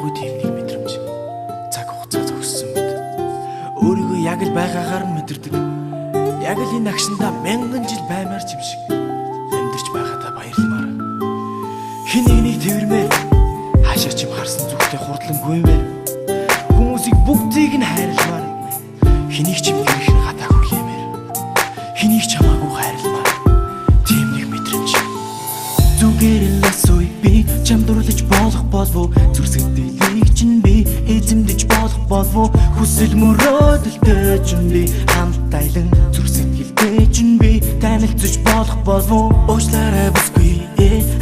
харахгүй тийм нэг мэдрэмж. Цаг хугацаа зогссон мэт. Өөрийгөө яг л байгаагаар нь мэдэрдэг. Яг л энэ агшиндаа мянган жил баймаар ч юм шиг амьдарч байгаадаа баярламаар. Хин нэгнийг тэрмээр хаашаа ч юм харсан зүгтээ хурдлангүй юм бэ. Хүмүүсийг бүгдийг нь хайрламаар. Хэнийг ч юм гэрх нь хатаагүй хэмээр. Хэнийг ч хамаагүй хайрламаар. Тийм нэг мэдрэмж. Зүгээр л асууй би чам дурлаж болох болов. Зүрсгэлтийг чинь би эзэмдэж болох болов. Хүсэл мөрөөдөлтэй чинь би хамт айлан зүрсгэлтэй чинь би танилцж болох болов. Уучлаарай бүсгүй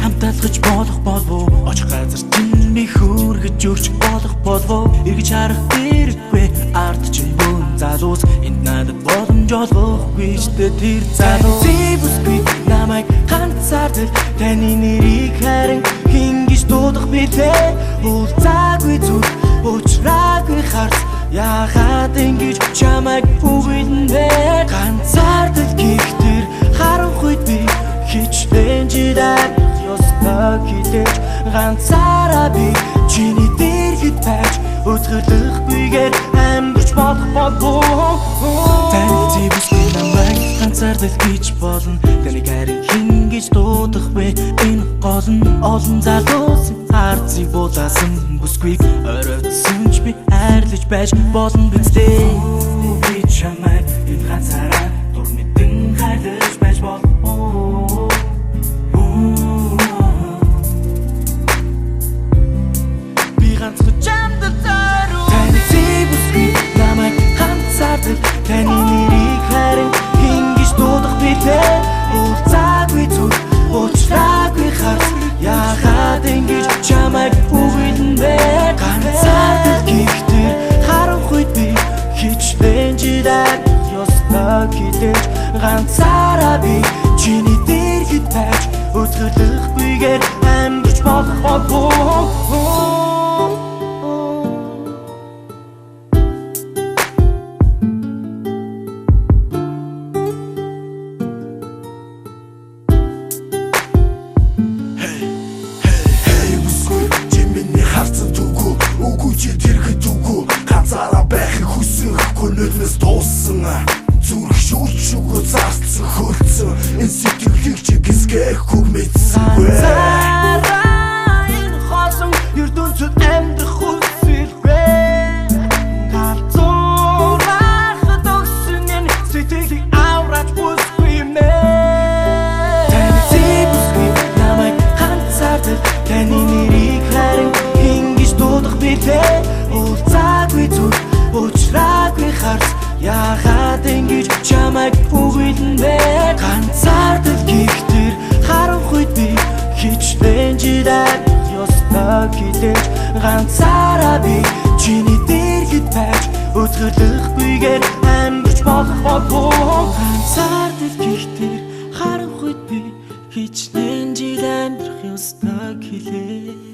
хамт алхаж болох болов. Очих газар чинь би хүргэж өрч болох болов. Эргэж харах хэрэггүй ард чинь бүүн залуус энд надад боломж олгохгүй ч тэр залуу. Бүсгүй намайг ганцаардал таны нэрийг харин хин гэж дуудах битээ. Уулзаагүй зүг уучраагүй харц яагаад ингэж чамайг үгүйдэн бэ. Ганцаардал гихтэр харанхуйд би хичлэн жидаар ёстой хитэж. Ганцаараа би чиний дэргэд байж өцгөлөхгүйгээр амьдарч болох болов. Таны бүсгүй намайг ганцаардал гэж болно. Таныг харин хин гэж дуудах вэ. Энэ гол нь олон залуусын харцыг булаасан бүсгүйг оройтсон ч би хайрлаж байж болно бидтэй. Би чамайг энэ ганцаараа дур мэдэн хайрлаж байж болно. Би ганцхан чамд заруу. Таны бүсгүй намайг ганцаардал таны нэрийг харин хин гэж дуудах битээ. Уулзаагүй зүг уучраагүй харц яагаад ингэж чамайг үгүйдэн бэ. Ганцаардал гихтэр харанхуйд би хичлэн жидаар ёстой хитэж. Ганцаараа би чиний дэргэд байж өцгөлөхгүйгээр амьдарч болох болов. Ганцаараа байхыг хүсэхгүй нүднээс дууссан. Зүрх шүүчгүй зарцсан хөлцөн. Энэ сэтгэлийг чи гисгэхгүй мэдсэнгүй. Ганцаараа энэ хоосон ертөнцид амьдрах хүсэлгүй. Галзуурахад өгсөн энэ сэтгэлийг авраач бүсгүй юм нэ. Таны бүсгүй намайг ганцаардал таны нэрийг харин хин гэж дуудах битээ. Уулзаагүй зүг уучраагүй харц яагаад ингэж чамайг үгүйдэн бэ. Ганцаардал гихтэр харанхуйд би хичлэн жидаар ёстой хитэж. Ганцаараа би чиний дэргэд байж өцгөлөхгүйгээр амьдарч болох болов. Ганцаардал гихтэр харанхуйд би хичлэн жидаар ёстой хилээ.